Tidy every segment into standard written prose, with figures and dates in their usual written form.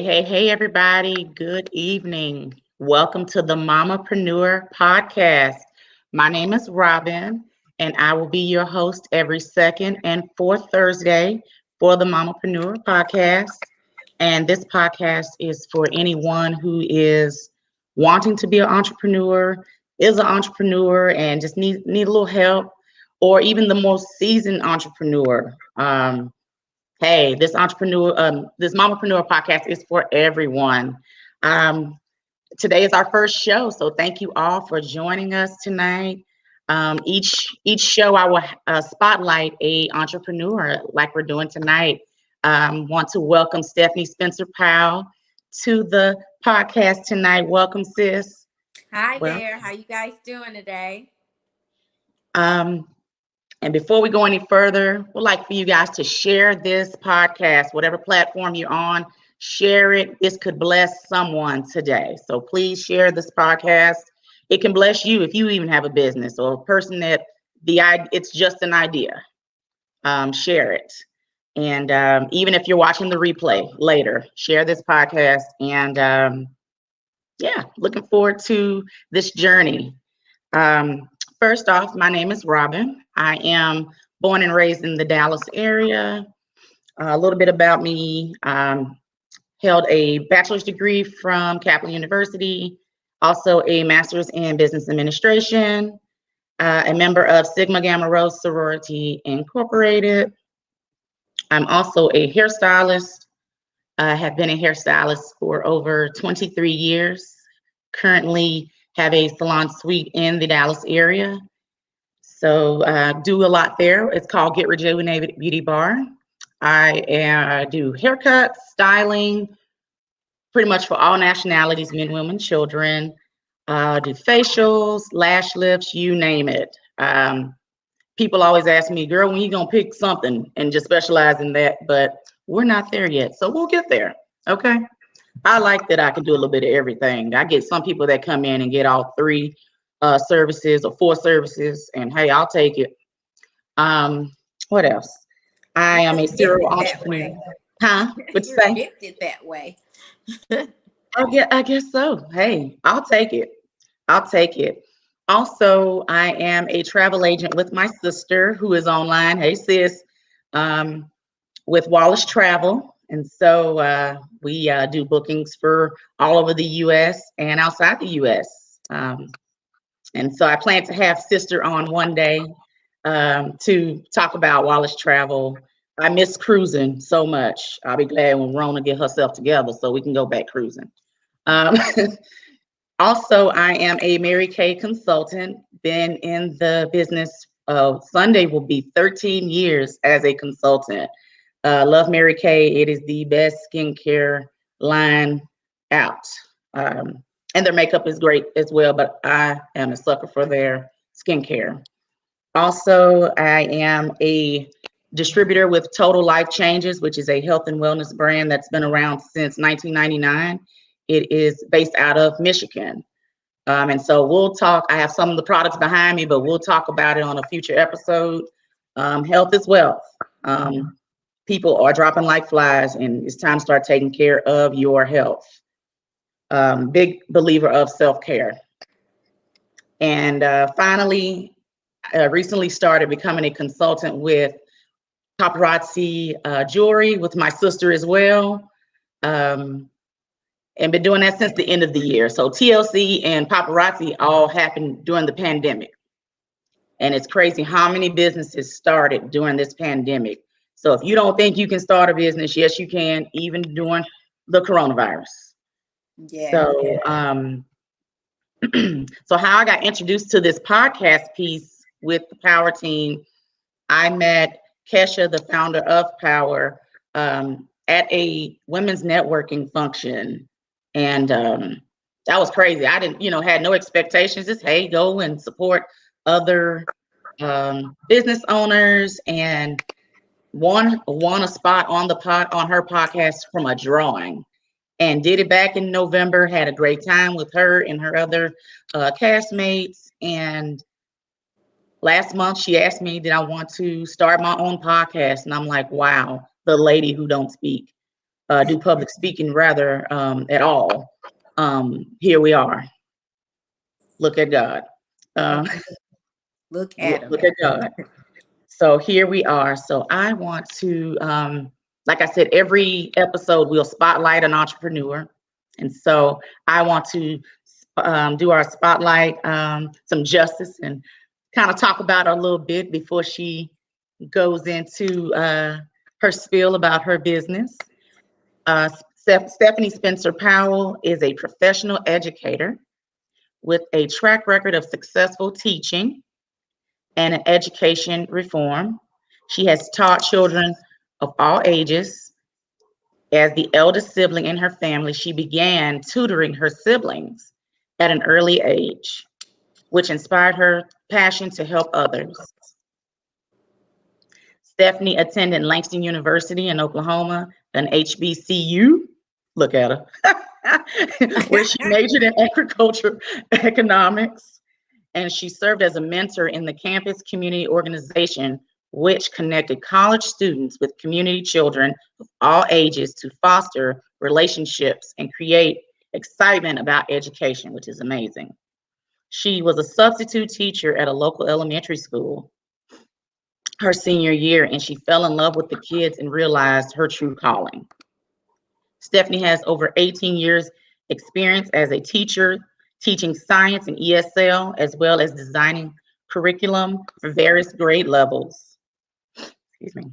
Hey, everybody. Good evening. Welcome to the MamaPrenuer Podcast. My name is Robin, and I will be your host every second and fourth Thursday for the MamaPrenuer Podcast. And this podcast is for anyone who is wanting to be an entrepreneur, is an entrepreneur, and just need a little help, or even the most seasoned entrepreneur. Hey, this Mamapreneur podcast is for everyone. Um, Today is our first show, so thank you all for joining us tonight. Each show, I will spotlight a entrepreneur like we're doing tonight. Want to welcome Stephanie Spencer-Powell to the podcast tonight. Welcome, sis. Hi Well, there. How you guys doing today? And before we go any further, we'd like for you guys to share this podcast, whatever platform you're on, share it. This could bless someone today. So please share this podcast. It can bless you if you even have a business or a person that it's just an idea. Share it. And even if you're watching the replay later, share this podcast. And looking forward to this journey. First off, my name is Robin. I am born and raised in the Dallas area. A little bit about me. Held a bachelor's degree from Kaplan University, also a master's in business administration, a member of Sigma Gamma Rho Sorority Incorporated. I'm also a hairstylist. I have been a hairstylist for over 23 years. Currently have a salon suite in the Dallas area. So do a lot there. It's called Get Rejuvenate Beauty Bar. I do haircuts, styling, pretty much for all nationalities, men, women, children. Do facials, lash lifts, you name it. People always ask me, girl, when you gonna pick something and just specialize in that? But we're not there yet, so we'll get there, okay? I like that I can do a little bit of everything. I get some people that come in and get all three services or four services, and hey, I'll take it. What else? I am a serial entrepreneur. Huh? What you say? Gifted that way. I guess so. Hey, I'll take it. I'll take it. Also, I am a travel agent with my sister who is online. Hey, sis, with Wallace Travel. And so we do bookings for all over the U.S. and outside the U.S. And so I plan to have sister on one day to talk about Wallace Travel. I miss cruising so much. I'll be glad when Rona get herself together so we can go back cruising. Also, I am a Mary Kay consultant. Been in the business. Sunday will be 13 years as a consultant. Love Mary Kay. It is the best skincare line out. And their makeup is great as well, but I am a sucker for their skincare. Also, I am a distributor with Total Life Changes, which is a health and wellness brand that's been around since 1999. It is based out of Michigan. And so we'll talk. I have some of the products behind me, but we'll talk about it on a future episode. Health is wealth. People are dropping like flies, and it's time to start taking care of your health. Big believer of self-care. And finally, I recently started becoming a consultant with Paparazzi jewelry with my sister as well. And been doing that since the end of the year. So TLC and Paparazzi all happened during the pandemic. And it's crazy how many businesses started during this pandemic. So if you don't think you can start a business, yes, you can, even during the coronavirus. Yeah. So, so how I got introduced to this podcast piece with the Power team, I met Kesha, the founder of Power, at a women's networking function. And that was crazy. I didn't, had no expectations. Just, hey, go and support other business owners, and won a spot on her podcast from a drawing, and did it back in November. Had a great time with her and her other castmates. And last month she asked me, did I want to start my own podcast? And I'm like, wow, the lady who don't speak. do public speaking rather at all. Here we are. Look at God. Uh, Look at look them. at God. So here we are. So I want to, like I said, every episode we'll spotlight an entrepreneur. And so I want to do our spotlight, some justice, and kind of talk about her a little bit before she goes into her spiel about her business. Stephanie Spencer-Powell is a professional educator with a track record of successful teaching and an education reform. She has taught children of all ages. As the eldest sibling in her family, she began tutoring her siblings at an early age, which inspired her passion to help others. Stephanie attended Langston University in Oklahoma, an HBCU. Look at her. Where she majored in agriculture economics, and she served as a mentor in the campus community organization, which connected college students with community children of all ages to foster relationships and create excitement about education, which is amazing. She was a substitute teacher at a local elementary school her senior year, and she fell in love with the kids and realized her true calling. Stephanie has over 18 years experience as a teacher, teaching science and ESL, as well as designing curriculum for various grade levels. Excuse me.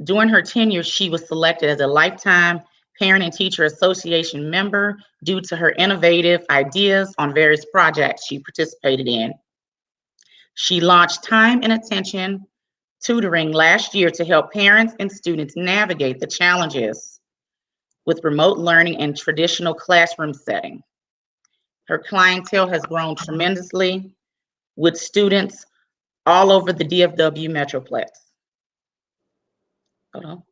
During her tenure, she was selected as a lifetime Parent and Teacher Association member due to her innovative ideas on various projects she participated in. She launched Time and Attention tutoring last year to help parents and students navigate the challenges with remote learning and traditional classroom setting. Her clientele has grown tremendously with students all over the DFW Metroplex. Hold on.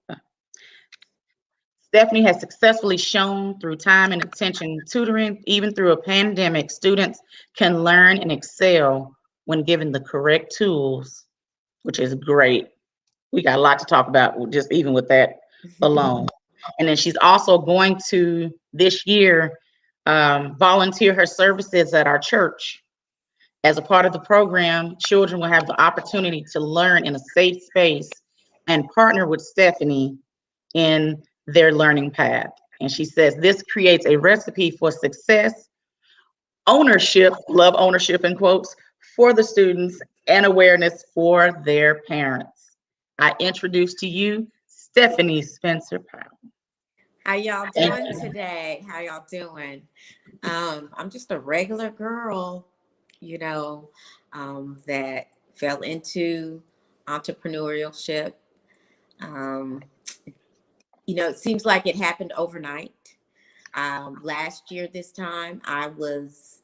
Stephanie has successfully shown through Time and Attention tutoring, even through a pandemic, students can learn and excel when given the correct tools, which is great. We got a lot to talk about just even with that alone. And then she's also going to this year volunteer her services at our church. As a part of the program, children will have the opportunity to learn in a safe space and partner with Stephanie in their learning path. And she says this creates a recipe for success, ownership, love ownership in quotes, for the students and awareness for their parents. I introduce to you Stephanie Spencer-Powell. How y'all doing today? How y'all doing? I'm just a regular girl, you know, that fell into entrepreneurship. Um, it seems like it happened overnight. Last year, this time, I was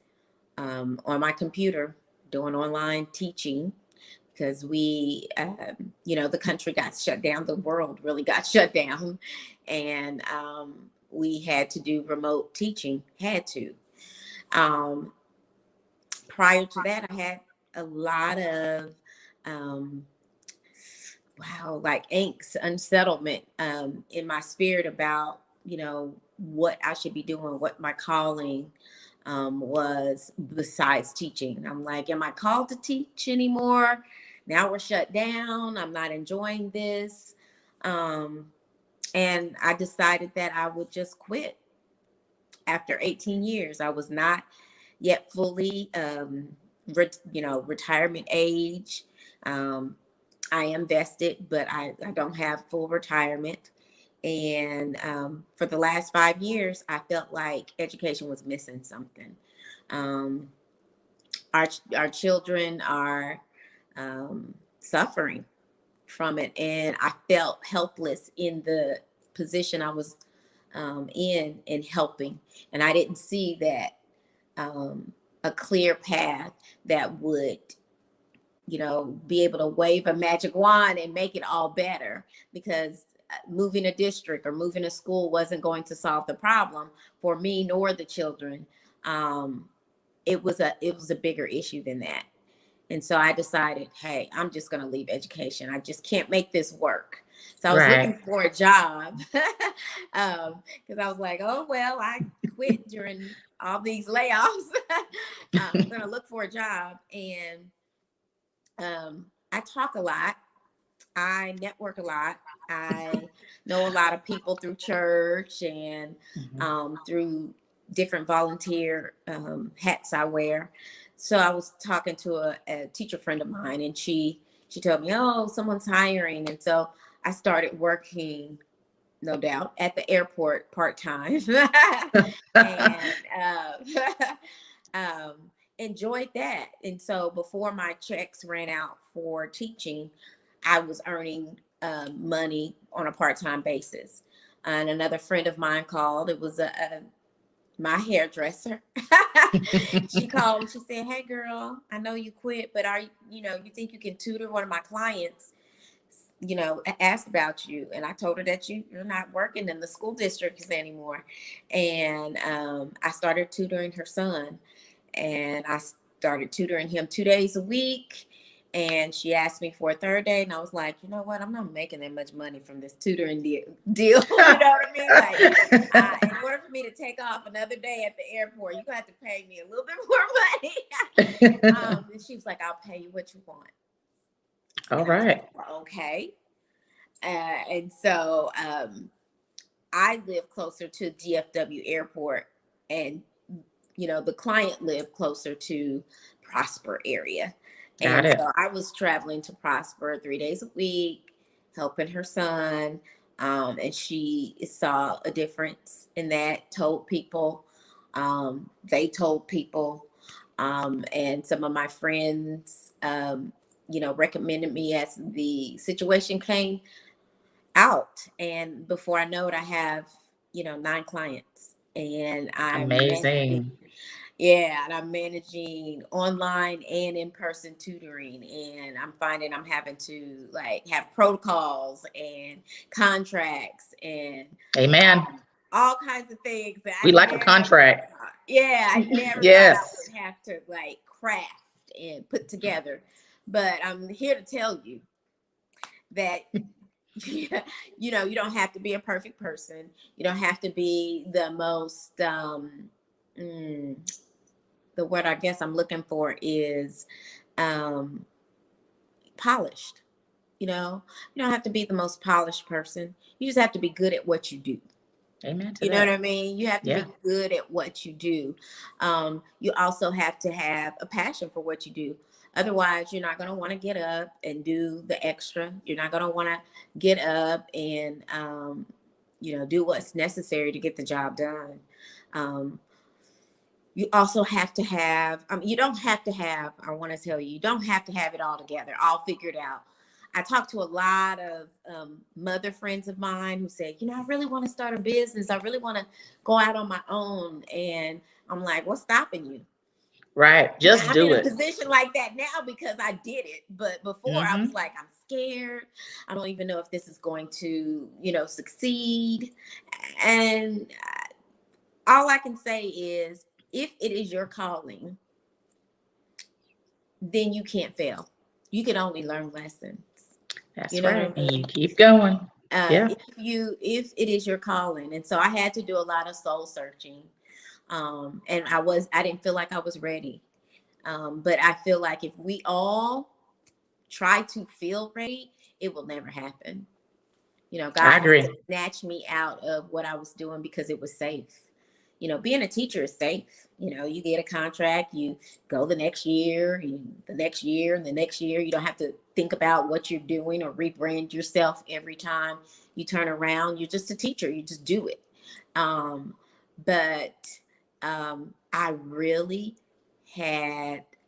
on my computer doing online teaching because the country got shut down. The world really got shut down. And we had to do remote teaching, Um, prior to that, I had a lot of, like angst, unsettlement in my spirit about, what I should be doing, what my calling was besides teaching. I'm like, am I called to teach anymore? Now we're shut down. I'm not enjoying this. And I decided that I would just quit. After 18 years, I was not yet fully, retirement age. I am vested, but I don't have full retirement. And for the last 5 years, I felt like education was missing something. Um, our children are suffering from it, and I felt helpless in the position I was in helping, and I didn't see that a clear path that would be able to wave a magic wand and make it all better, because moving a district or moving a school wasn't going to solve the problem for me nor the children. It was a bigger issue than that. And so I decided, hey, I'm just going to leave education. I just can't make this work. So I was looking Right. for a job because I was like, oh, well, I quit during all these layoffs. I'm going to look for a job. And I talk a lot. I network a lot. I know a lot of people through church and Mhm. through different volunteer hats I wear. So I was talking to a teacher friend of mine, and she told me, "Oh, someone's hiring," and so I started working, no doubt, at the airport part time, and um, enjoyed that. And so before my checks ran out for teaching, I was earning money on a part time basis. And another friend of mine called. It was my hairdresser. She called and she said, "Hey, girl, I know you quit, but you think you can tutor one of my clients? Asked about you." And I told her that you're not working in the school districts anymore. And I started tutoring her son, and I started tutoring him 2 days a week. And she asked me for a third day, and I was like, you know what? I'm not making that much money from this tutoring deal. You know what I mean? Like, in order for me to take off another day at the airport, you're gonna have to pay me a little bit more money. And she was like, "I'll pay you what you want." All And I was right. like, "Well, okay." And so I live closer to DFW Airport, and the client lived closer to Prosper area. Got And it. so I was traveling to Prosper 3 days a week, helping her son. And she saw a difference in that, told people, they told people, and some of my friends, recommended me as the situation came out. And before I know it, I have, 9 clients, and Amazing. and I'm managing online and in-person tutoring. And I'm finding I'm having to like have protocols and contracts and Amen. all kinds of things that We like a contract. I never thought I Yes. would have to like craft and put together. But I'm here to tell you that you don't have to be a perfect person. You don't have to be the most the word I guess I'm looking for is um polished. You don't have to be the most polished person. You just have to be good at what you do. Amen to You know what I that. mean? You have to Yeah. be good at what you do. You also have to have a passion for what you do. Otherwise, you're not going to want to get up and do the extra. You're not going to want to get up and, do what's necessary to get the job done. Um, you also have to have, you don't have to have, I want to tell you, you don't have to have it all together, all figured out. I talked to a lot of mother friends of mine who said, I really want to start a business. I really want to go out on my own. And I'm like, what's stopping you? Right. Now Just I'm in do a it. position like that now because I did it. But before I was Hmm. like, I'm scared. I don't even know if this is going to, succeed. And all I can say is if it is your calling, then you can't fail. You can only learn lessons. You That's know what I right. And you mean? keep going. Yeah. If it is your calling. And so I had to do a lot of soul searching. And I didn't feel like I was ready. But I feel like if we all try to feel ready, it will never happen. I God had to agree. snatch me out of what I was doing because it was safe. Being a teacher is safe. You get a contract, you go the next year, the next year, and the next year. You don't have to think about what you're doing or rebrand yourself every time you turn around. You're just a teacher. You just do it. But I really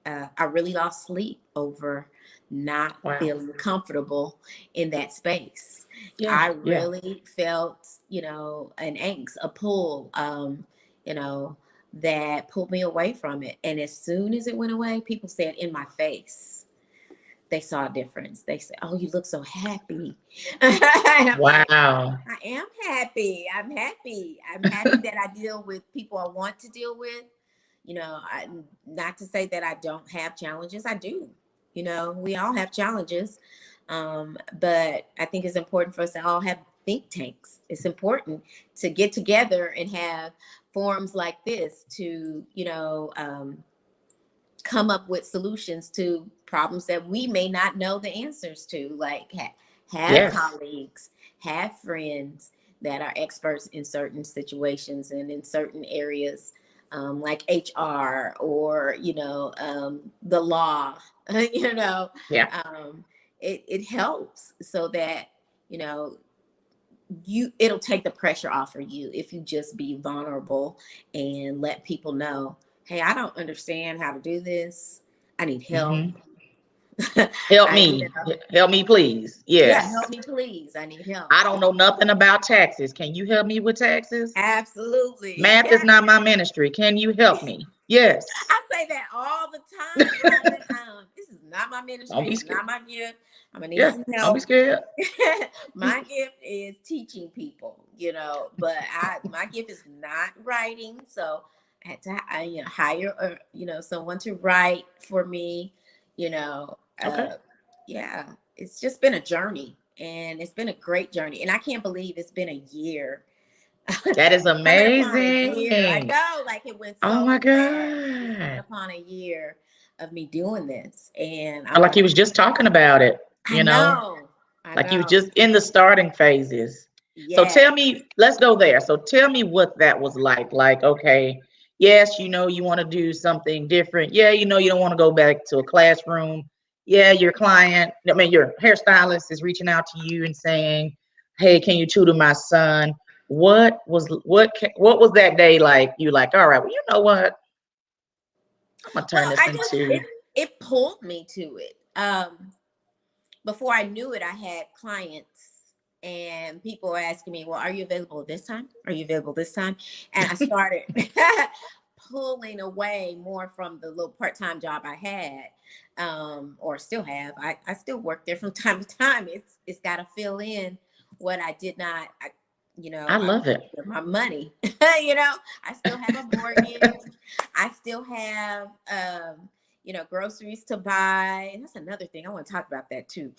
I really lost sleep over not Wow. feeling comfortable in that space. Yeah. I Yeah. really felt, an angst, a pull, you know, that pulled me away from it. And as soon as it went away, people said in my face, they saw a difference. They said, "Oh, you look so happy." And I'm like, Wow. I am happy. I'm happy. I'm happy that I deal with people I want to deal with. Not to say that I don't have challenges. I do. We all have challenges. But I think it's important for us to all have think tanks. It's important to get together and have forums like this to, come up with solutions to problems that we may not know the answers to. Like have Yes. colleagues, have friends that are experts in certain situations and in certain areas, like HR or the law. Yeah. It helps so that it'll take the pressure off of you if you just be vulnerable and let people know, hey, I don't understand how to do this. I need help. Hmm. Help I, me. Help me, please. Yes. help me, please. I need help. I don't know nothing about taxes. Can you help me with taxes? Absolutely. Math is not my ministry. Can you help me? Yes. I say that all the time, Robin. This is not my ministry. Don't be It's scared. not my gift. I'm gonna need Yeah. some Don't be help. scared. My gift is teaching people, but my gift is not writing. So I had to hire someone to write for me. Okay. Yeah, it's just been a journey, and it's been a great journey, and I can't believe it's been a year. That is Coming upon a year. I amazing. know, like it went Oh so my fast. It's coming God. upon a year of me doing this, and I'm Like like, you was just talking about it, I know, I like you was know. just in the starting phases. So tell Yes. me, let's go there. So tell me what that was like. Like, okay, yes, you want to do something different. Yeah, you don't want to go back to a classroom. Yeah, your your hairstylist is reaching out to you and saying, "Hey, can you tutor my son?" What was that day like? You like, all right, well, you know what? I'm gonna turn Well, this I just into. it pulled me to it. Before I knew it, I had clients and people were asking me, well, are you available this time? Are you available this time? And I started pulling away more from the little part-time job I had, or still have. I still work there from time to time. It's got to fill in what I did not, I love it. my money, I still have a mortgage. I still have, groceries to buy. And that's another thing. I want to talk about that too.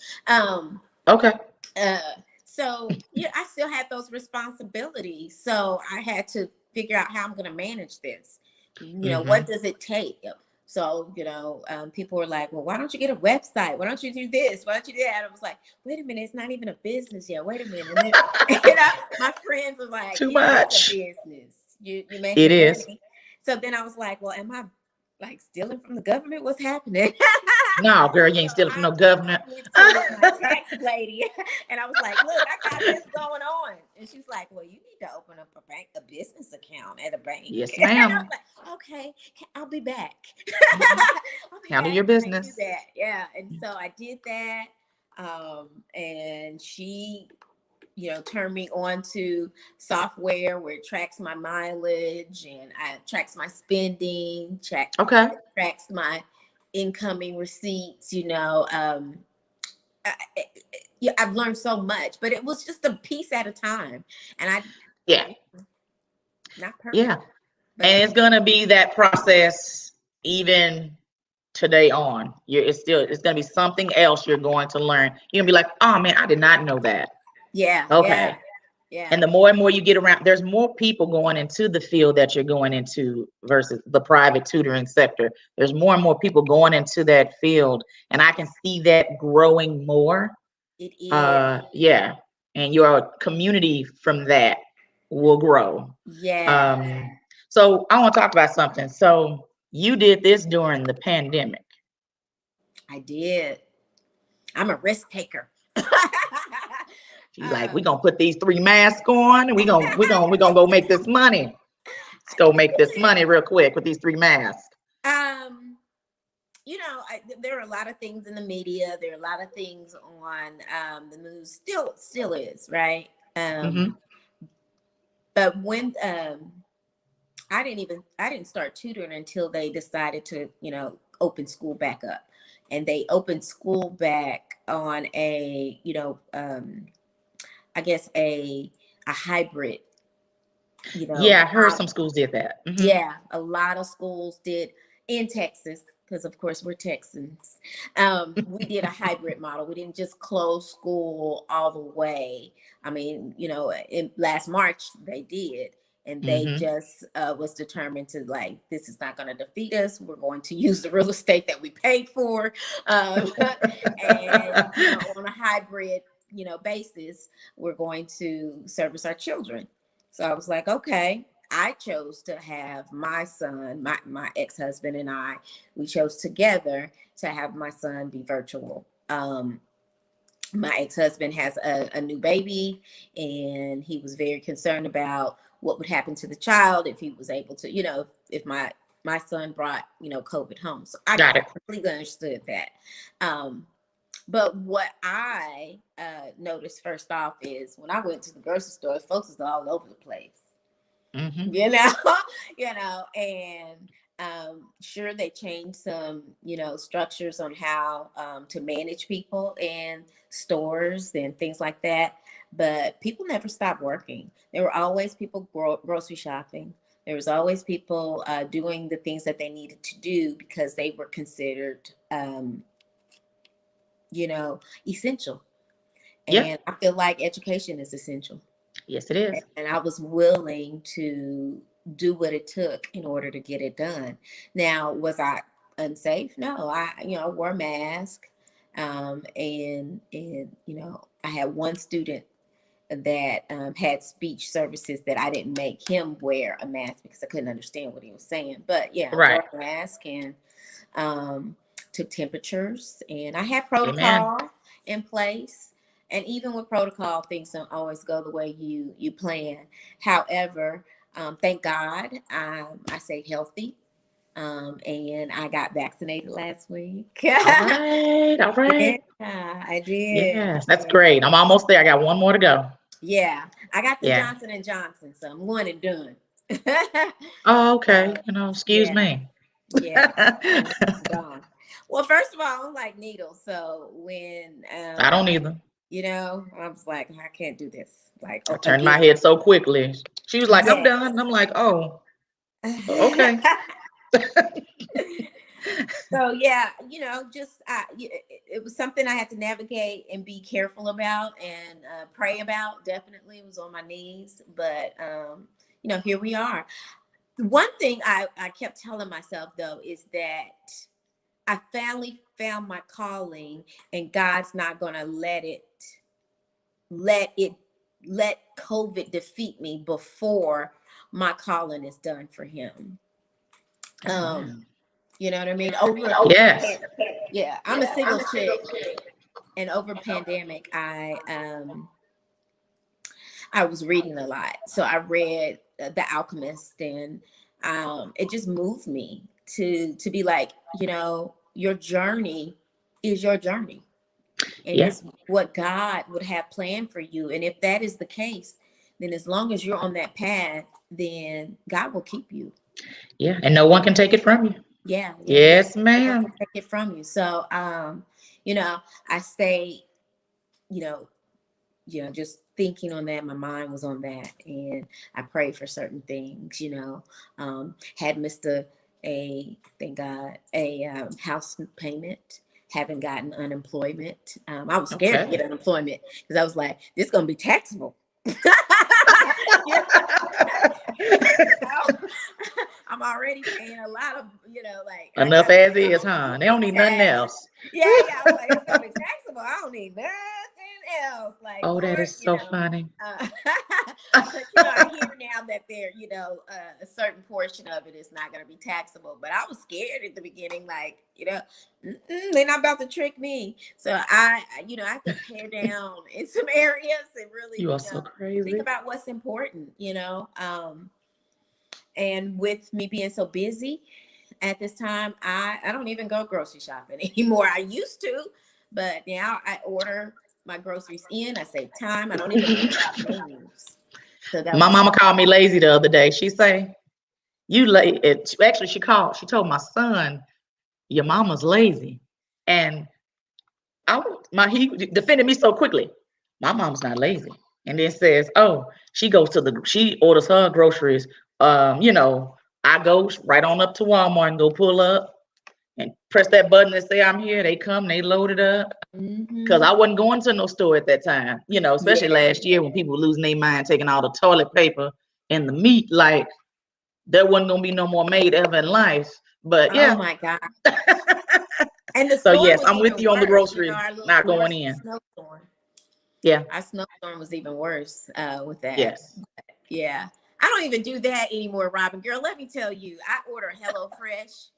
Okay. Uh, so yeah, I still had those responsibilities. So I had to figure out how I'm going to manage this. What Hmm. does it take? So, people were like, well, why don't you get a website? Why don't you do this? Why don't you do that? I was like, wait a minute, it's not even a business yet. Wait a minute. And then, my friends were like, Too it is a much. business. You're It making is. money. So then I was like, well, am I like stealing from the government? What's happening? No, girl, you So ain't stealing from no I government. went to my tax lady and I was like, look, I got this going on. And she's like, well, you need to open up a business account at a bank. Yes, And I was ma'am. like, okay, I'll be back. Hmm. I'll be Handle back your when I do business. that. Yeah. And so I did that. And she turn me on to software where it tracks my mileage and it tracks my spending, Okay. tracks my incoming receipts. I've learned so much, but it was just a piece at a time, and Yeah. not perfect, Yeah. but a And it's piece. gonna be that process even today on. It's gonna be something else you're going to learn. You're gonna be like, oh man, I did not know that. Yeah, Okay. yeah, yeah, And the more and more you get around, there's more people going into the field that you're going into versus the private tutoring sector. There's more and more people going into that field, and I can see that growing more. it is. Yeah, and your community from that will grow. Yeah, Um, so I want to talk about something. So you did this during the pandemic. I did. I'm a risk taker. You like, we gonna put these 3 masks on, and we gonna go make this money. Let's I go did make this money it. real quick with these 3 masks. Um, there are a lot of things in the media. There are a lot of things on the news. Still is right. Hmm. But when I didn't start tutoring until they decided to open school back up, and they opened school back on a I guess a hybrid Yeah, I heard some model. schools did that. Hmm. Yeah, a lot of schools did in Texas. because of course we're Texans. We did a hybrid model. We didn't just close school all the way. I mean, in last March they did, and they Mm-hmm. just was determined to, like, this is not going to defeat us. We're going to use the real estate that we paid for, and on a hybrid, basis, we're going to service our children. So I was like, okay. I chose to have my son, my ex-husband and we chose together to have my son be virtual. My ex-husband has a new baby, and he was very concerned about what would happen to the child if he was able to, if my son brought, COVID home. So I Got it. completely understood that. But what I noticed first off is when I went to the grocery store, folks was all over the place. Mm-hmm. And sure, they changed some, structures on how to manage people in stores and things like that. But people never stopped working. There were always people grocery shopping. There was always people doing the things that they needed to do because they were considered, essential. And Yeah. I feel like education is essential. Yes, it is. And I was willing to do what it took in order to get it done. Now, was I unsafe? No, I wore a mask. And I had one student that had speech services that I didn't make him wear a mask because I couldn't understand what he was saying. But yeah, Right. I wore a mask and took temperatures, and I had protocol in place. And even with protocol, things don't always go the way you plan. However, thank God, I stayed healthy, and I got vaccinated last week. All right. Yeah, I did. Yes, that's great. I'm almost there. I got one more to go. Yeah, I got the Yeah. Johnson & Johnson, so I'm one and done. Oh, okay. Excuse me. Yeah, done. Well, first of all, I don't like needles, so when I don't either. I was like, I can't do this. Like, I turned my head so quickly. She was like, I'm Yes. done. I'm like, oh, okay. So yeah, it was something I had to navigate and be careful about and pray about. Definitely, it was on my knees, but here we are. One thing I kept telling myself though is that I finally found my calling, and God's not gonna let COVID defeat me before my calling is done for Him. You know what I mean? Yes. Yeah, I'm a single chick, and over pandemic, I was reading a lot. So I read The Alchemist, and it just moved me to be like, your journey is your journey, and it's what God would have planned for you. And if that is the case, then as long as you're on that path, then God will keep you. Yeah, and no one can take it from you. Yeah. Yes, ma'am. Take it from you. So, I stay, just thinking on that. My mind was on that, and I prayed for certain things. Had missed thank God, a house payment. Haven't gotten unemployment. I was scared to get unemployment because I was like, this is gonna be taxable. I'm already paying a lot of, enough as is, huh? They don't need nothing else. Yeah. I was like, it's gonna be taxable. I don't need nothing else. Like, oh, that is so funny. But, I hear now that there, a certain portion of it is not gonna be taxable. But I was scared at the beginning, like, they're not about to trick me. So I have to pare down in some areas and really, you are so crazy. Think about what's important, and with me being so busy at this time, I don't even go grocery shopping anymore. I used to, but now I order my groceries in. I save time. I don't even think about menus. So my mama called me lazy the other day. She say, you late. Actually, she told my son, your mama's lazy. And he defended me so quickly. My mom's not lazy. And then says, oh, she orders her groceries. I go right on up to Walmart and go pull up and press that button and say, I'm here. They come, they load it up. Because I wasn't going to no store at that time, especially last year when people were losing their mind, taking all the toilet paper and the meat. Like, there wasn't going to be no more maid ever in life. But yeah. Oh my God. And the so storm yes, was I'm with even you on the worse. grocery, Our little not going storm, in. snowstorm. Yeah. Our snowstorm was even worse with that. Yes. Yeah. I don't even do that anymore, Robin. Girl, let me tell you, I order HelloFresh.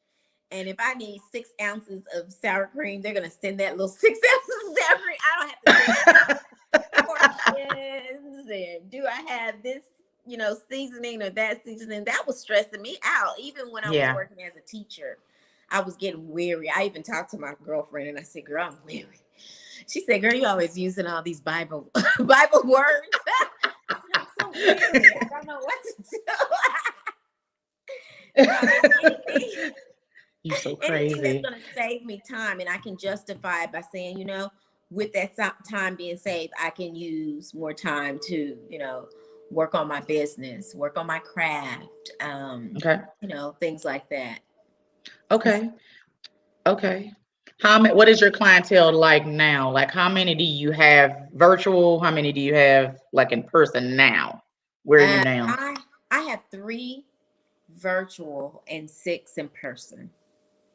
And if I need 6 ounces of sour cream, they're going to send that little 6 ounces of sour cream. I don't have to do portions. And do I have this, seasoning or that seasoning? That was stressing me out. Even when I was working as a teacher, I was getting weary. I even talked to my girlfriend and I said, girl, I'm weary. She said, girl, you always using all these Bible words. I'm so weary. I don't know what to do. You're so crazy. Anything that's going to save me time, and I can justify it by saying, with that time being saved, I can use more time to, work on my business, work on my craft, things like that. Okay. What is your clientele like now? Like, how many do you have virtual? How many do you have like in person now? Where are you now? I have 3 virtual and 6 in person.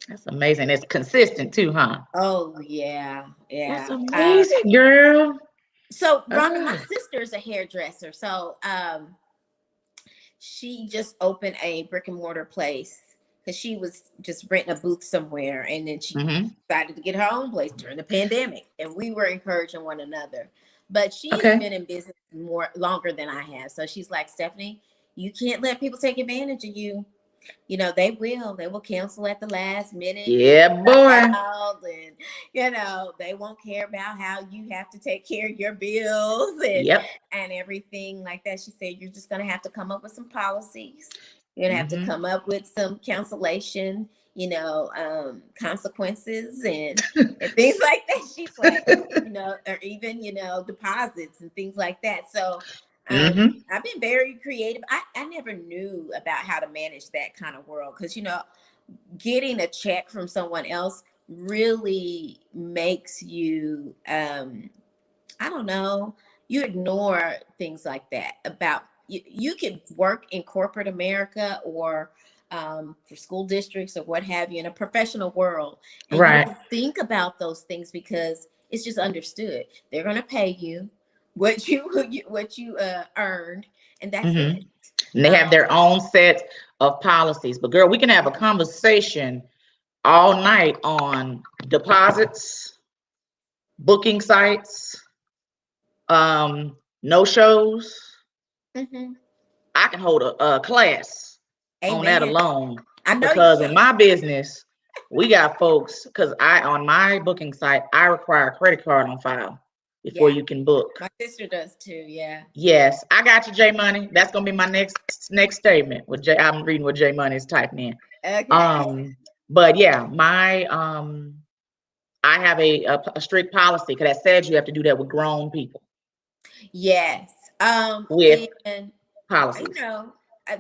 That's amazing. It's consistent too, huh? Oh yeah. That's amazing, girl. So Robin, my sister's a hairdresser. So she just opened a brick and mortar place because she was just renting a booth somewhere, and then she decided to get her own place during the pandemic, and we were encouraging one another. But she's been in business longer than I have. So she's like, Stephanie, you can't let people take advantage of you. They will cancel at the last minute. Yeah, boy. And, they won't care about how you have to take care of your bills and everything like that. She said, you're just going to have to come up with some policies. You're going to have to come up with some cancellation, consequences and things like that. She's like, or even, deposits and things like that. So I've been very creative. I never knew about how to manage that kind of world because, getting a check from someone else really makes you, I don't know, you ignore things like that about you could work in corporate America or for school districts or what have you in a professional world. And you don't think about those things because it's just understood. They're going to pay you what you earned, and that's it. And they have their own set of policies. But girl, we can have a conversation all night on deposits, booking sites, no shows. I can hold a class on that alone. I know, because in my business, we got folks, because on my booking site, I require a credit card on file before you can book. My sister does too. Yeah. Yes, I got you, J Money. That's gonna be my next statement. I'm reading what J Money is typing in. Okay. But yeah, I have a strict policy because that says you have to do that with grown people. Yes. With policies.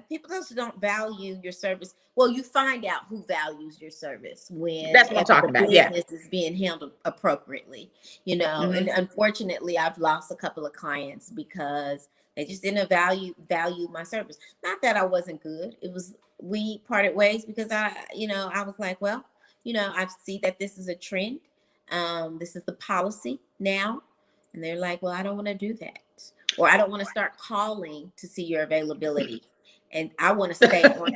People just don't value your service. Well, you find out who values your service when that's what I'm talking about. Business is being handled appropriately, And unfortunately, I've lost a couple of clients because they just didn't value my service. Not that I wasn't good. It was we parted ways because I was like, well, I see that this is a trend. This is the policy now, and they're like, well, I don't want to do that, or I don't want to start calling to see your availability. And I want to stay on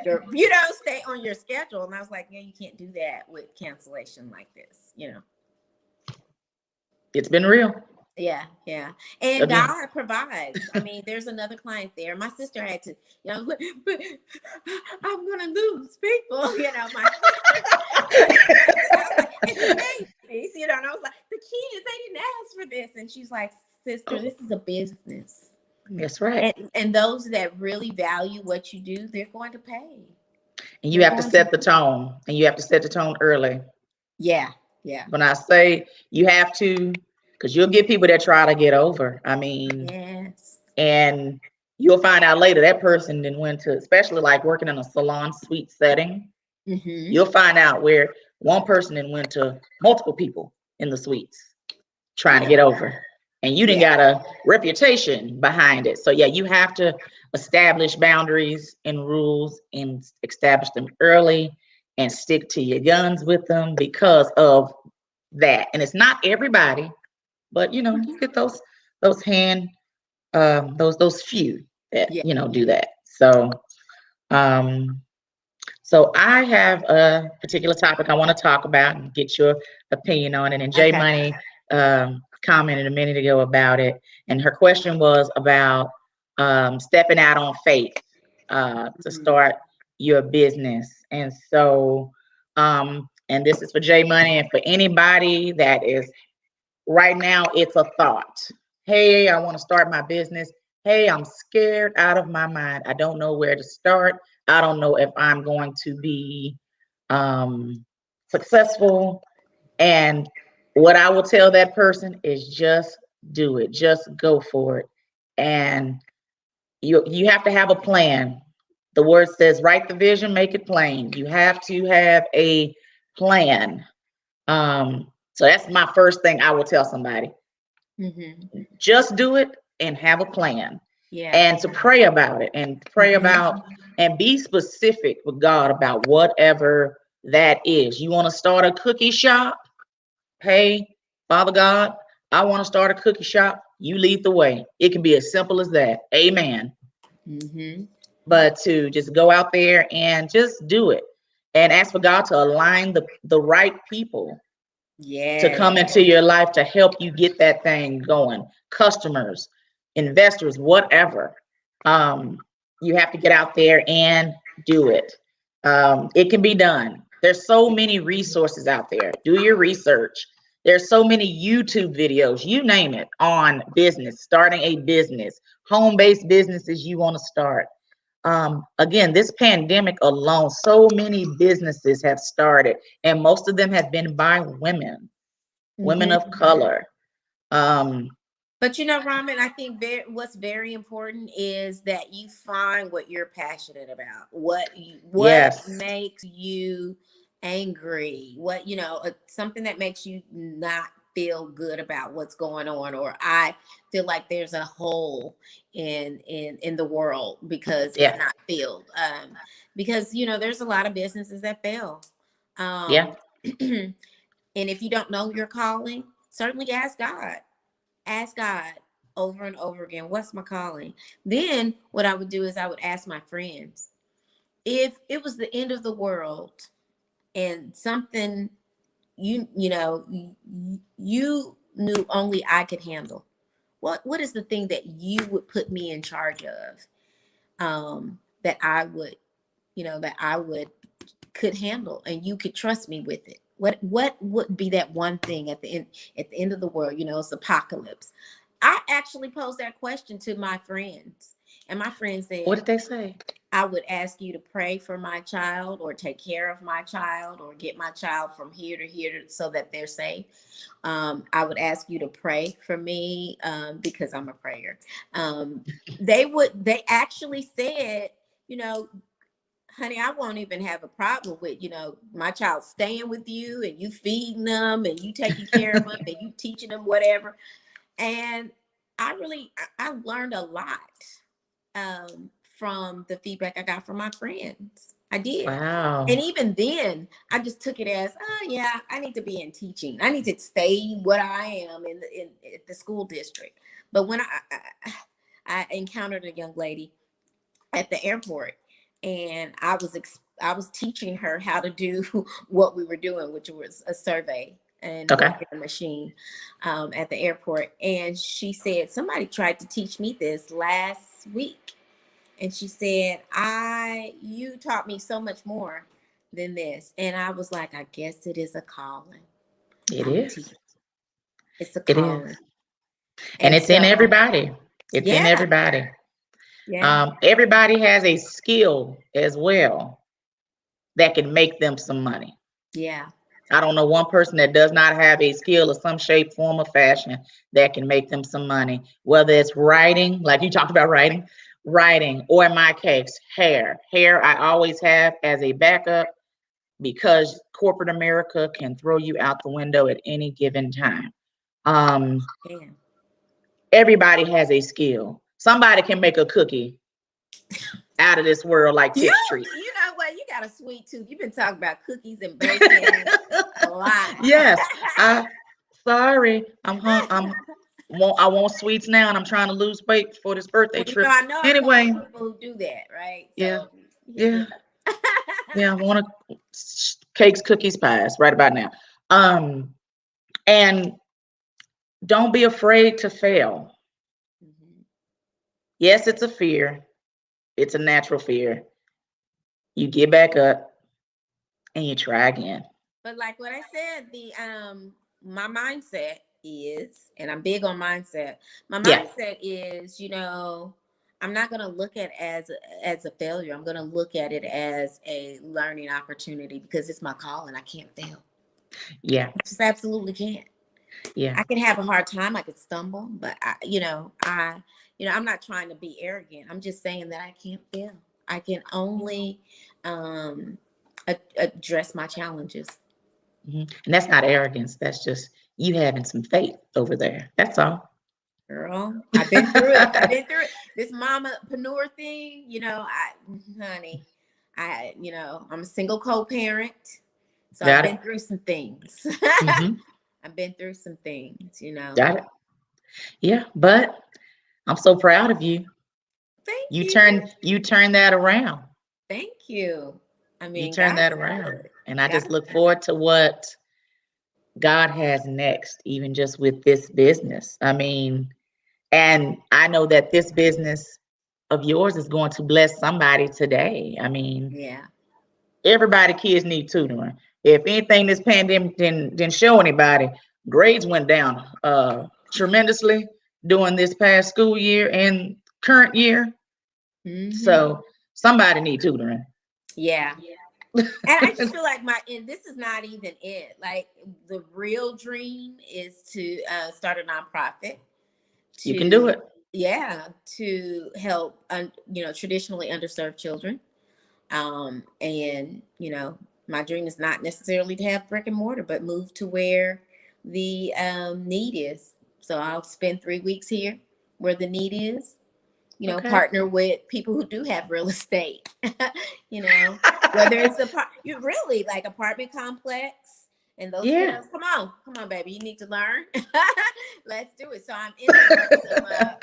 your schedule. And I was like, yeah, you can't do that with cancellation like this, It's been real. Yeah. And God provides. I mean, there's another client there. My sister had to, but I'm going to lose people, my sister. And the babies, and I was like, the kids, they didn't ask for this. And she's like, sister, this is a business. That's right. And those that really value what you do, they're going to pay. And you have to set the tone, and you have to set the tone early. Yeah. When I say you have to, because you'll get people that try to get over. I mean, yes. And you'll find out later that person then went to, especially like working in a salon suite setting. You'll find out where one person then went to multiple people in the suites trying to get over, and you didn't got a reputation behind it. So yeah, you have to establish boundaries and rules and establish them early and stick to your guns with them because of that. And it's not everybody, but you get those hand those few that do that. So I have a particular topic I want to talk about and get your opinion on it. And J Money commented a minute ago about it, and her question was about stepping out on faith to start your business. And so, and this is for J Money and for anybody that is right now, it's a thought. Hey, I want to start my business. Hey, I'm scared out of my mind. I don't know where to start. I don't know if I'm going to be successful. And what I will tell that person is just do it. Just go for it. And you have to have a plan. The word says, write the vision, make it plain. You have to have a plan. So that's my first thing I will tell somebody. Just do it and have a plan. And to pray about it and pray about and be specific with God about whatever that is. You want to start a cookie shop? Hey, Father God, I want to start a cookie shop. You lead the way. It can be as simple as that. Amen. But to just go out there and just do it and ask for God to align the right people to come into your life to help you get that thing going. Customers, investors, whatever. You have to get out there and do it. It can be done. There's so many resources out there. Do your research. There's so many YouTube videos, you name it, on business, starting a business, home-based businesses you want to start. Again, this pandemic alone, so many businesses have started, and most of them have been by women of color. But Raman, I think what's very important is that you find what you're passionate about, what makes you angry, what something that makes you not feel good about what's going on, or I feel like there's a hole in the world because it's not filled. Because there's a lot of businesses that fail. And if you don't know your calling, certainly ask God. Ask God over and over again, what's my calling? Then what I would do is I would ask my friends, if it was the end of the world and something you knew only I could handle, what is the thing that you would put me in charge of, that I would could handle and you could trust me with it? What would be that one thing at the end of the world? It's apocalypse. I actually posed that question to my friends, and my friends said, what did they say? I would ask you to pray for my child, or take care of my child, or get my child from here to here so that they're safe. I would ask you to pray for me because I'm a prayer. They actually said, honey, I won't even have a problem with, my child staying with you and you feeding them and you taking care of them and you teaching them whatever. And I learned a lot from the feedback I got from my friends. I did. Wow. And even then, I just took it as, I need to be in teaching. I need to stay what I am in the school district. But when I encountered a young lady at the airport, and I was teaching her how to do what we were doing, which was a survey and working a machine at the airport. And she said, somebody tried to teach me this last week. And she said, you taught me so much more than this. And I was like, I guess it is a calling. It is. It's a calling. And it's in everybody. It's in everybody. Everybody has a skill as well that can make them some money. I don't know one person that does not have a skill of some shape, form, or fashion that can make them some money. Whether it's writing, like you talked about writing, or in my case, hair. I always have as a backup. because corporate America can throw you out the window at any given time. Damn. Everybody has a skill. Somebody can make a cookie out of this world like You, Tips Treat. you know what? You got a sweet tooth. You've been talking about cookies and baking a lot. Yes. Sorry. I want sweets now, and I'm trying to lose weight for this birthday Well, you trip. know, I know a Anyway, couple people who do that, right? yeah, So, yeah, yeah. I want cakes, cookies, pies right about now. And don't be afraid to fail. Mhm. Yes, it's a fear. It's a natural fear. You get back up and you try again. But like what I said, the my mindset is, and I'm big on mindset. My Yeah. mindset is, you know, I'm not going to look at it as a failure. I'm going to look at it as a learning opportunity because it's my call and I can't fail. Yeah. I just absolutely can't. Yeah. I can have a hard time. I could stumble, but I'm not trying to be arrogant. I'm just saying that I can't fail. I can only address my challenges. And that's not arrogance. That's just you having some faith over there. That's all. Girl, I've been through it. I've been through it. This MamaPrenuer thing, honey, I'm a single co-parent. So I've been through some things. I've been through some things, Got it. Yeah, but I'm so proud of you. Thank You you. turn that around. Thank you. I mean, You turn that around. And I just look forward to what God has next, even just with this business. I mean, and I know that this business of yours is going to bless somebody today. I mean, yeah, everybody, kids need tutoring. If anything, this pandemic didn't show anybody, grades went down tremendously during this past school year and current year. So somebody need tutoring. Yeah. And I just feel like and this is not even it. Like the real dream is to start a nonprofit. You can do it. Yeah, to help traditionally underserved children. And my dream is not necessarily to have brick and mortar, but move to where the need is. So I'll spend 3 weeks here where the need is. Partner with people who do have real estate. Whether it's you really like apartment complex and those kiddos, come on, baby, you need to learn. Let's do it. So I'm in the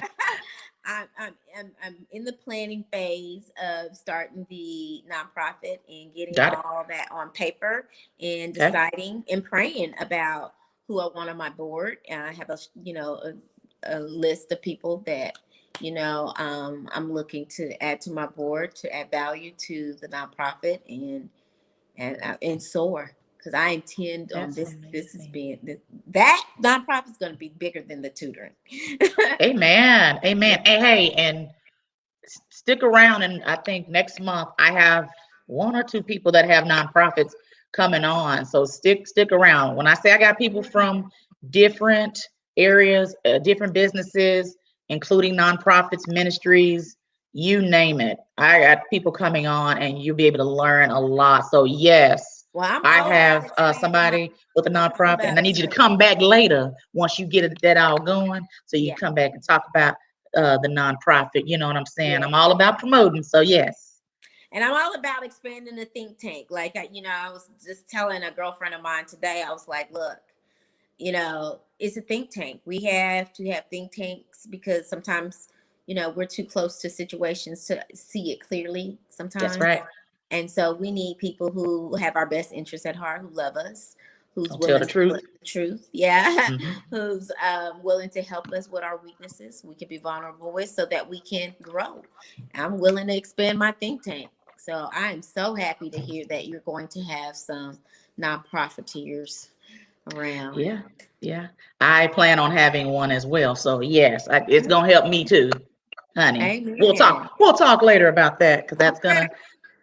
I'm in the planning phase of starting the nonprofit and getting all that on paper and deciding and praying about who I want on my board. And I have a list of people that I'm looking to add to my board to add value to the nonprofit and soar, because I intend on this. Amazing. This is being that nonprofit is going to be bigger than the tutoring. Amen. Amen. Hey, and stick around. And I think next month I have 1 or 2 people that have nonprofits coming on. So stick around. When I say I got people from different areas, different businesses, including nonprofits, ministries, you name it. I got people coming on and you'll be able to learn a lot. So yes, well, I have somebody with a nonprofit, and I need you to come back later once you get that all going. So you come back and talk about the nonprofit. You know what I'm saying? Yeah. I'm all about promoting. So yes. And I'm all about expanding the think tank. Like, I was just telling a girlfriend of mine today, I was like, look, it's a think tank. We have to have think tanks because sometimes, we're too close to situations to see it clearly sometimes. That's right. And so we need people who have our best interests at heart, who love us, who's willing to tell the truth. Yeah. Who's willing to help us with our weaknesses we can be vulnerable with so that we can grow. I'm willing to expand my think tank. So I am so happy to hear that you're going to have some nonprofiteers around. Yeah. I plan on having one as well. So yes, it's gonna help me too, honey. Amen. We'll talk later about that, because that's gonna,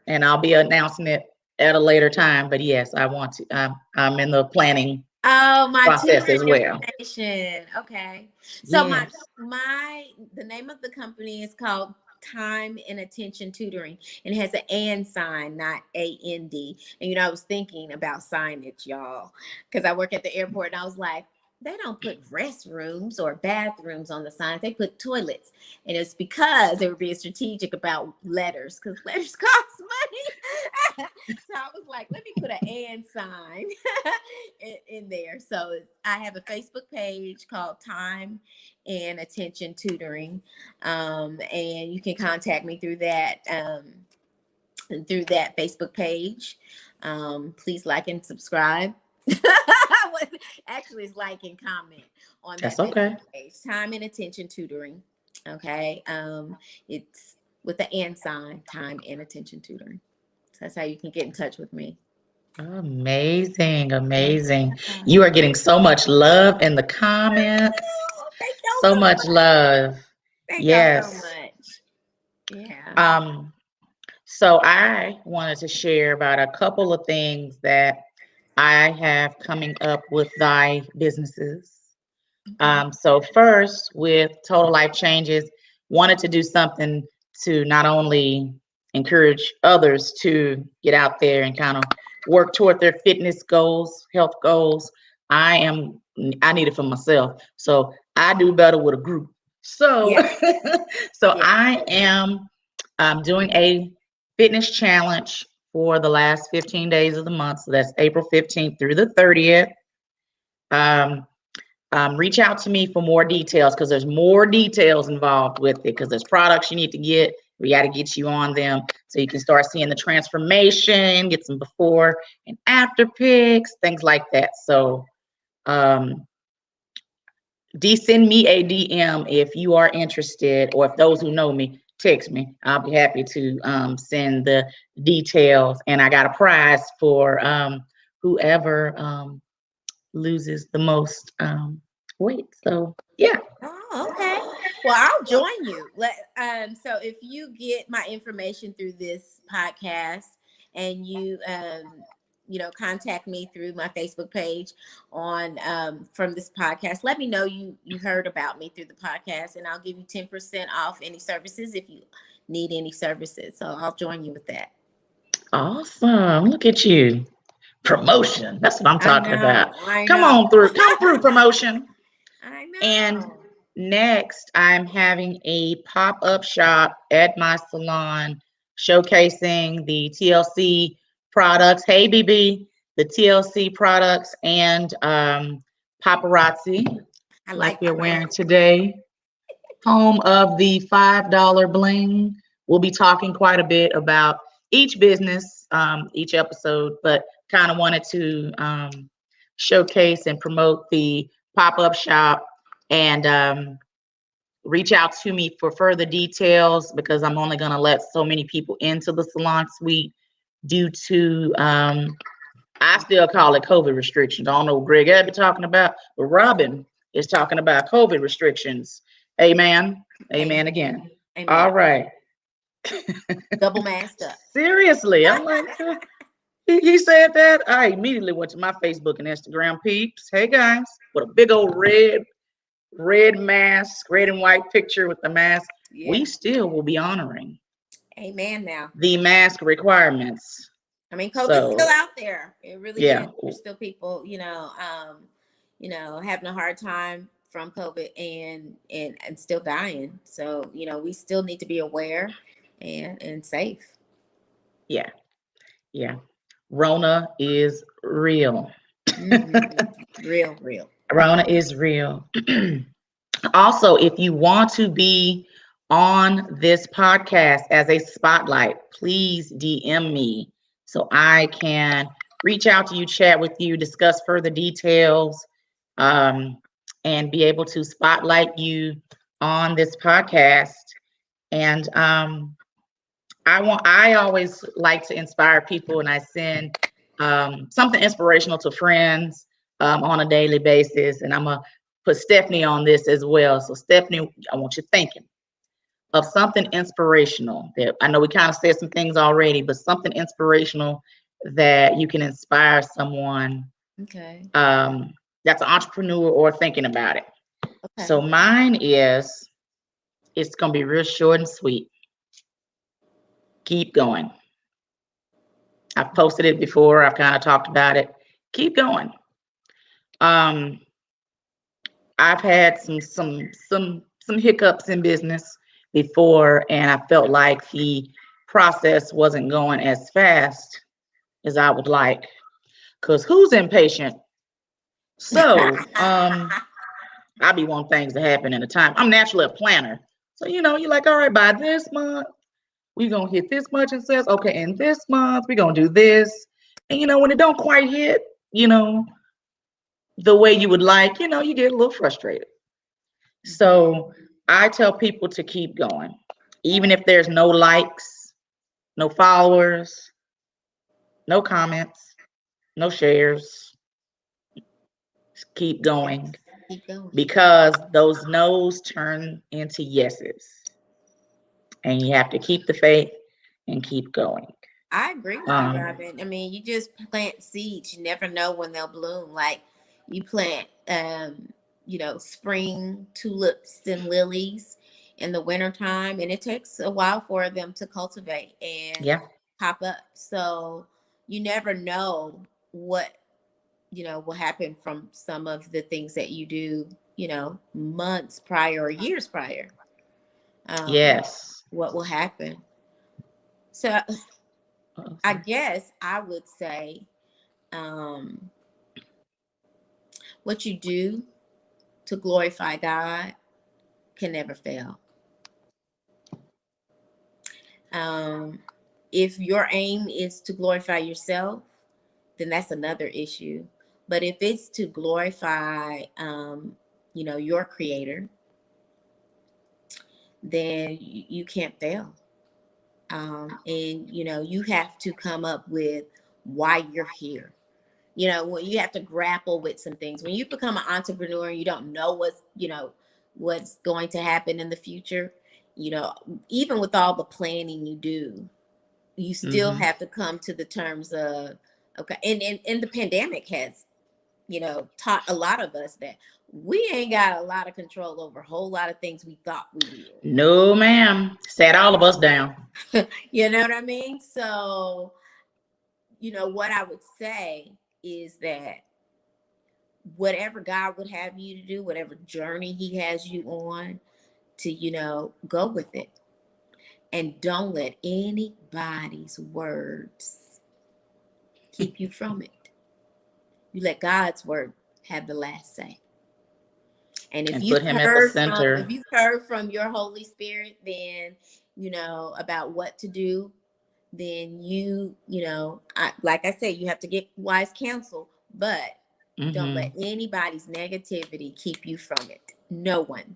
and I'll be announcing it at a later time. But yes, I want to. I'm in the planning process as well. Okay. So the name of the company is called Time and Attention Tutoring, and it has an and sign, not A-N-D. And I was thinking about signage, y'all, because I work at the airport, and I was like, they don't put restrooms or bathrooms on the signs. They put toilets. And it's because they were being strategic about letters, because letters cost money. So I was like, let me put an and sign in there. So I have a Facebook page called Time and Attention Tutoring. And you can contact me through that Facebook page. Please like and subscribe. Actually, it's like and comment on that. That's okay. Page. Time and Attention Tutoring. Okay. It's with the and sign, Time and Attention Tutoring. So that's how you can get in touch with me. Amazing. You are getting so much love in the comments. Thank y'all so much love. Thank yes. y'all so much. Yeah. So I wanted to share about a couple of things that I have coming up with thy businesses. So first, with Total Life Changes, wanted to do something to not only encourage others to get out there and kind of work toward their fitness goals, health goals. I need it for myself. So I do better with a group. So, I am doing a fitness challenge for the last 15 days of the month. So that's April 15th through the 30th. Reach out to me for more details, because there's more details involved with it, because there's products you need to get. We got to get you on them so you can start seeing the transformation, get some before and after pics, things like that. So send me a DM if you are interested, or if those who know me text me. I'll be happy to send the details. And I got a prize for whoever loses the most weight. So yeah. Oh, okay. Well, I'll join you. So if you get my information through this podcast, and you contact me through my Facebook page on from this podcast, let me know you heard about me through the podcast, and I'll give you 10% off any services if you need any services. So I'll join you with that. Awesome. Look at you. Promotion. That's what I'm talking about. Come through promotion. I know. And next, I'm having a pop-up shop at my salon showcasing the TLC products. Hey, BB, the TLC products and Paparazzi, like we're wearing today. Home of the $5 bling. We'll be talking quite a bit about each business, each episode, but kind of wanted to showcase and promote the pop-up shop, and reach out to me for further details, because I'm only going to let so many people into the salon suite due to I still call it COVID restrictions. I don't know what Greg Abbott talking about, but Robin is talking about COVID restrictions. Amen. Amen again. Amen. All right. Double masked up. Seriously. I'm like, he said that. I immediately went to my Facebook and Instagram peeps. Hey guys, with a big old red mask, red and white picture with the mask. Yeah. We still will be honoring. Amen. Now the mask requirements. I mean, COVID's still out there. It really is. There's still people, having a hard time from COVID and still dying. So, we still need to be aware and safe. Yeah. Yeah. Rona is real. Mm-hmm. Real. Rona is real. Also, if you want to be on this podcast as a spotlight, please DM me so I can reach out to you, chat with you, discuss further details, and be able to spotlight you on this podcast. And I always like to inspire people, and I send something inspirational to friends on a daily basis. And I'm going to put Stephanie on this as well. So Stephanie, I want you thinking of something inspirational that I know we kind of said some things already, but something inspirational that you can inspire someone. Okay. That's an entrepreneur or thinking about it. Okay. So mine is, it's going to be real short and sweet. keep going. I've posted it before. I've kind of talked about it. Keep going. Um, I've had some hiccups in business before, and I felt like the process wasn't going as fast as I would like. Cause who's impatient? So I be wanting things to happen in a time. I'm naturally a planner. So you're like, all right, by this month, we're gonna hit this much in sales. Okay, and this month we're gonna do this. And when it don't quite hit, the way you would like, you get a little frustrated. So I tell people to keep going. Even if there's no likes, no followers, no comments, no shares, just keep going. Keep going. Because those no's turn into yeses. And you have to keep the faith and keep going. I agree with you, Robin. I mean, you just plant seeds. You never know when they'll bloom. Like you plant, spring tulips and lilies in the wintertime, and it takes a while for them to cultivate and pop up. So you never know what, will happen from some of the things that you do, months prior or years prior. Yes. What will happen. So I guess I would say what you do to glorify God can never fail. If your aim is to glorify yourself, then that's another issue. But if it's to glorify, your creator, then you can't fail. And you have to come up with why you're here. When you have to grapple with some things. When you become an entrepreneur and you don't know what's going to happen in the future, even with all the planning you do, you still have to come to the terms of, okay, and the pandemic has, taught a lot of us that we ain't got a lot of control over a whole lot of things we thought we did. No, ma'am. Sat all of us down. You know what I mean? So, what I would say is that whatever God would have you to do, whatever journey he has you on, to, go with it. And don't let anybody's words keep you from it. You let God's word have the last say. And if you've heard from your Holy Spirit, then, about what to do, then like I said, you have to get wise counsel, but don't let anybody's negativity keep you from it. No one.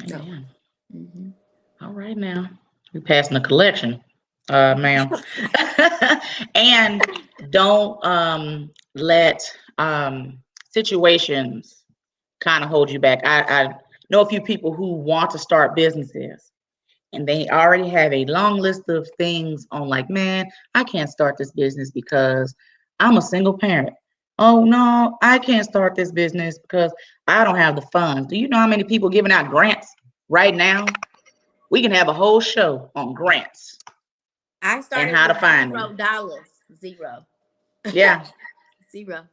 No one. All right, now we're passing the collection, ma'am. And don't let situations kind of hold you back. I know a few people who want to start businesses, and they already have a long list of things on, like, man, I can't start this business because I'm a single parent. Oh no, I can't start this business because I don't have the funds. Do you know how many people giving out grants right now? We can have a whole show on grants. I started and how to find $0. Zero. Yeah. Zero.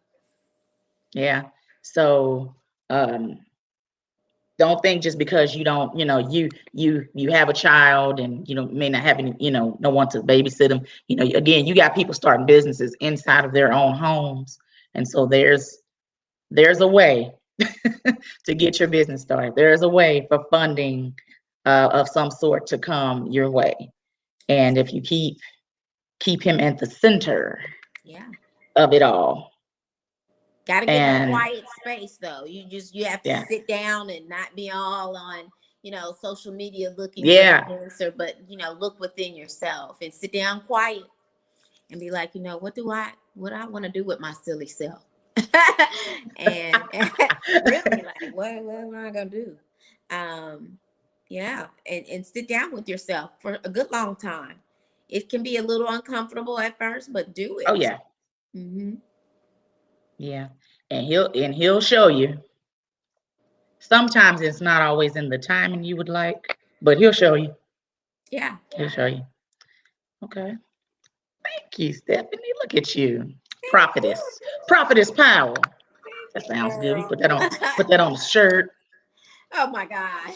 Yeah. So don't think just because you don't, you have a child and may not have any, no one to babysit them. Again, you got people starting businesses inside of their own homes, and so there's a way to get your business started. There's a way for funding of some sort to come your way, and if you keep him at the center of it all. Gotta get in a quiet space though. You have to sit down and not be all on, social media looking for the answer, but look within yourself and sit down quiet and be like, what I want to do with my silly self. and really like, what am I gonna do? And sit down with yourself for a good long time. It can be a little uncomfortable at first, but do it. Oh yeah. Yeah, and he'll show you. Sometimes it's not always in the timing you would like, but he'll show you. Yeah, he'll show you. Okay. Thank you, Stephanie. Look at you. Thank you. Prophetess Powell. That Thank sounds you, good. We girl. put that on the shirt. Oh my gosh.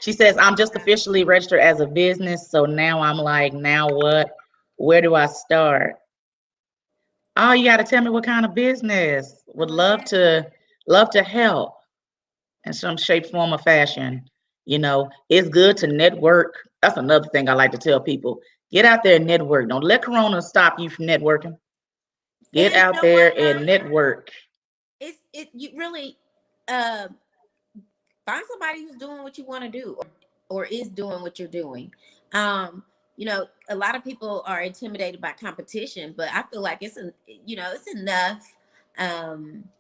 She says, I'm just officially registered as a business. So now I'm like, now what? Where do I start? Oh, you got to tell me what kind of business. Would Oh yeah. love to help in some shape, form, or fashion. You know, it's good to network. That's another thing I like to tell people. Get out there and network. Don't let Corona stop you from networking. Get And you out know what, there and girl? network. You really uh find somebody who's doing what you want to do, or is doing what you're doing. Um, a lot of people are intimidated by competition, but I feel like it's enough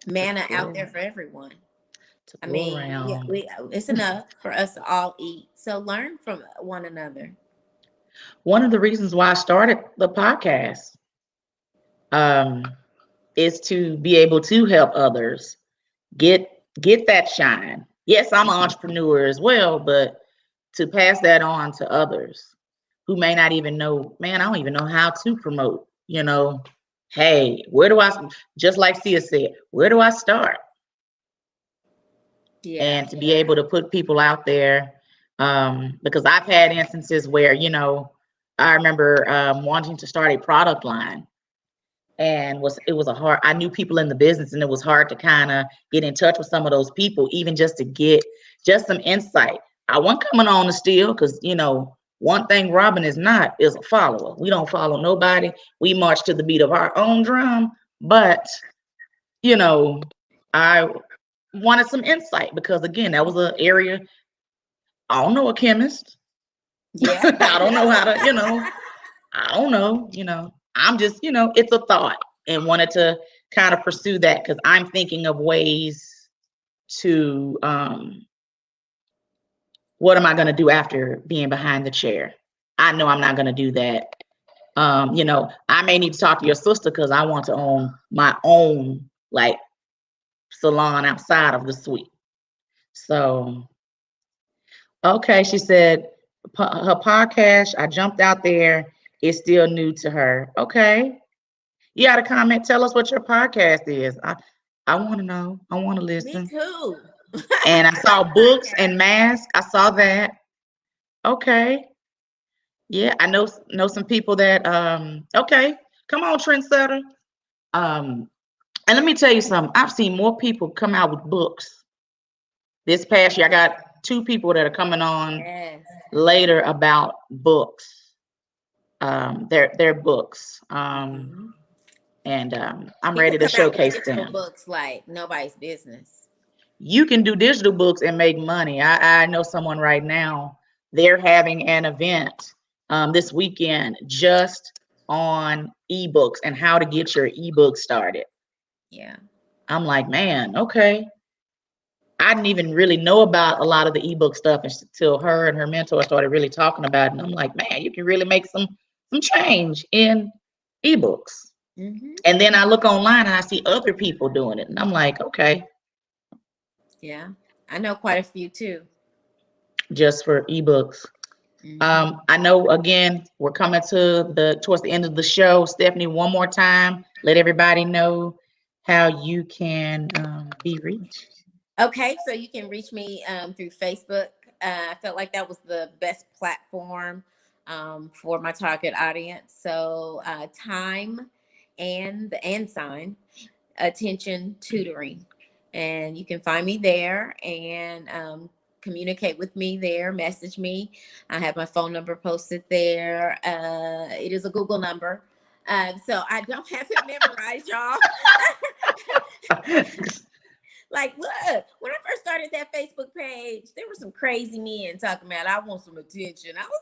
manna out there for everyone. To I go mean, around. it's enough for us to all eat. So learn from one another. One of the reasons why I started the podcast um, is to be able to help others get that shine. Yes, I'm an entrepreneur as well, but to pass that on to others who may not even know, man, I don't even know how to promote, hey, where do I, just like Sia said, where do I start? Yeah. And to be able to put people out there, because I've had instances where, I remember wanting to start a product line, and it was a hard, I knew people in the business, and it was hard to kind of get in touch with some of those people, even just to get just some insight. I wasn't coming on to steal, because one thing Robin is not is a follower. We don't follow nobody. We march to the beat of our own drum. But I wanted some insight, because again, that was an area. I don't know a chemist. Yeah, I I don't know how to, know. I don't know, I'm just, it's a thought, and wanted to kind of pursue that, because I'm thinking of ways to, what am I going to do after being behind the chair? I know I'm not going to do that. I may need to talk to your sister, because I want to own my own like salon outside of the suite. So, okay, she said her podcast, I jumped out there, is still new to her. Okay. You got a comment? Tell us what your podcast is. I want to know. I want to Me listen. too. And I saw books and masks. I saw that. Okay. Yeah, I know some people that okay. Come on, trendsetter. Um and let me tell you something. I've seen more people come out with books this past year. I got two people that are coming on Yes. later about books. Their books. Mhm. And I'm People ready to come out with showcase digital them. books like nobody's business. You can do digital books and make money. I know someone right now, they're having an event this weekend just on ebooks and how to get your ebook started. Yeah. I'm like, man, okay. I didn't even really know about a lot of the ebook stuff until her and her mentor started really talking about it. And I'm like, man, you can really make some change in ebooks. Mm-hmm. And then I look online and I see other people doing it. And I'm like, okay, Yeah. I know quite a few too. just for ebooks. Mm-hmm. I know, again, we're coming to towards the end of the show. Stephanie, one more time, let everybody know how you can be reached. Okay, so you can reach me through Facebook. I felt like that was the best platform for my target audience. So time and the and sign, attention tutoring. And you can find me there and communicate with me there, message me. I have my phone number posted there. It is a Google number. So I don't have it memorized, y'all. Like, look, when I first started that Facebook page, there were some crazy men talking about, I want some attention. I was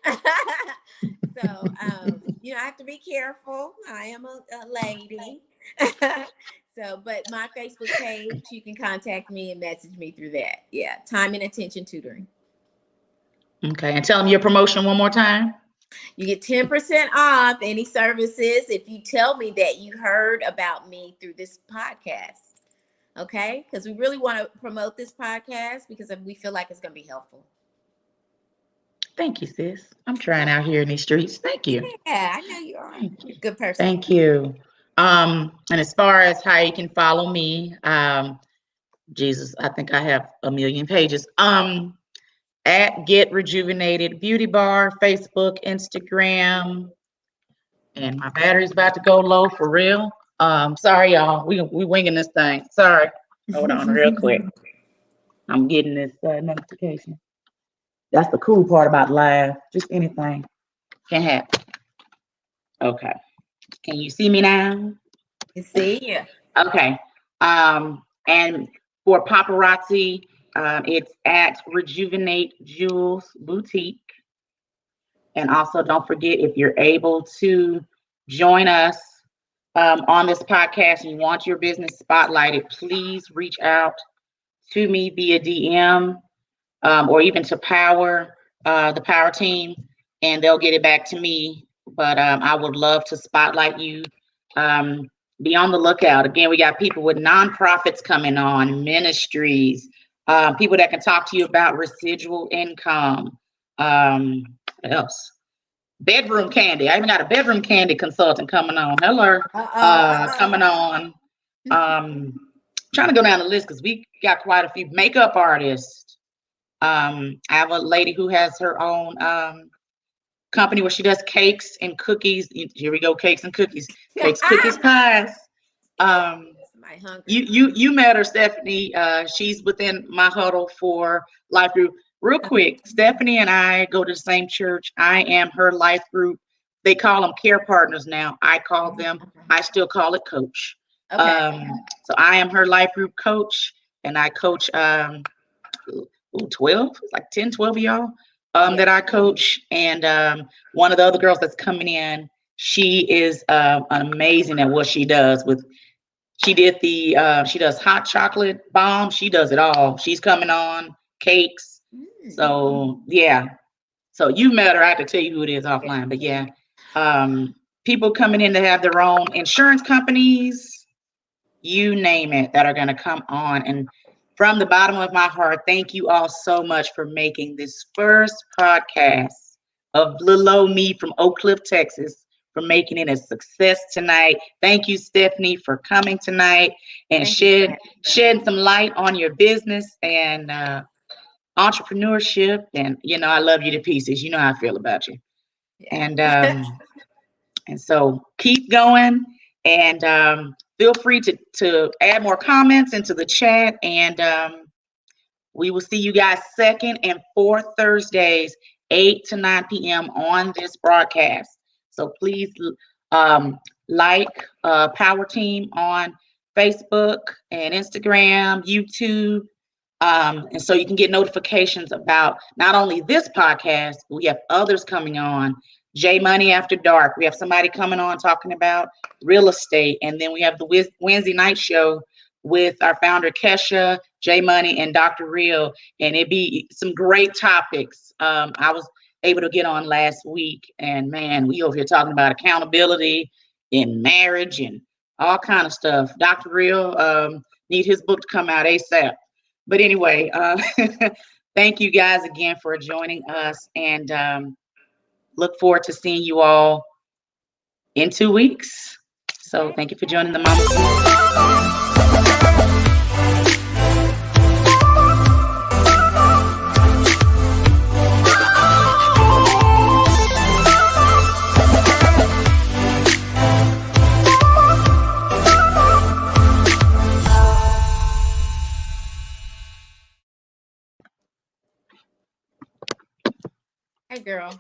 like, are you crazy? So, I have to be careful. I am a lady. So, but my Facebook page, you can contact me and message me through that. Yeah, time and attention tutoring. Okay, and tell them your promotion one more time. You get 10% off any services if you tell me that you heard about me through this podcast. Okay, because we really want to promote this podcast because we feel like it's going to be helpful. Thank you, sis. I'm trying out here in these streets. Thank you. Yeah, I know you are. Thank you. Good person. Thank you. And as far as how you can follow me, Jesus, I think I have a million pages. At Get Rejuvenated Beauty Bar, Facebook, Instagram, and my battery's about to go low for real. Sorry, y'all. We winging this thing. Sorry. Hold on, real quick. I'm getting this notification. That's the cool part about live. Just anything can happen. Okay. Can you see me now? I see you. Okay. And for Paparazzi, it's at Rejuvenate Jewelz Boutique. And also, don't forget, if you're able to join us on this podcast and you want your business spotlighted, please reach out to me via DM or even to the Power team, and they'll get it back to me. But I would love to spotlight you. Be on the lookout. Again, we got people with nonprofits coming on, ministries, people that can talk to you about residual income. What else? Bedroom candy. I even got a bedroom candy consultant coming on. Hello. Coming on. Trying to go down the list because we got quite a few makeup artists. I have a lady who has her own company where she does cakes and cookies. Here we go, cakes and cookies. Cakes, cookies, pies. You met her, Stephanie. She's within my huddle for Life Group. Real quick, Stephanie and I go to the same church. I am her life group. They call them care partners now. I call them, I still call it coach. Okay. So I am her life group coach, and I coach 12, like 10, 12 of y'all that I coach. And one of the other girls that's coming in, she is amazing at what she does. She does hot chocolate bomb. She does it all. She's coming on, cakes. So yeah. So you met her. I have to tell you who it is offline, but yeah. People coming in to have their own insurance companies, you name it, that are going to come on. And from the bottom of my heart, thank you all so much for making this first podcast of little old me from Oak Cliff, Texas, for making it a success tonight. Thank you, Stephanie, for coming tonight and shedding some light on your business and entrepreneurship. And I love you to pieces. You know how I feel about you. Yeah. And so keep going, and feel free to add more comments into the chat. And we will see you guys second and fourth Thursdays, 8 to 9 p.m. on this broadcast. So please like Power Team on Facebook and Instagram, YouTube. And so you can get notifications about not only this podcast, but we have others coming on. J Money After Dark. We have somebody coming on talking about real estate. And then we have the Wednesday night show with our founder, Kesha, J Money, and Dr. Real. And it'd be some great topics. I was able to get on last week, and man, we over here talking about accountability in marriage and all kind of stuff. Dr. Real need his book to come out ASAP. But anyway, thank you guys again for joining us, and look forward to seeing you all in 2 weeks. So thank you for joining the Mama. Hey, girl.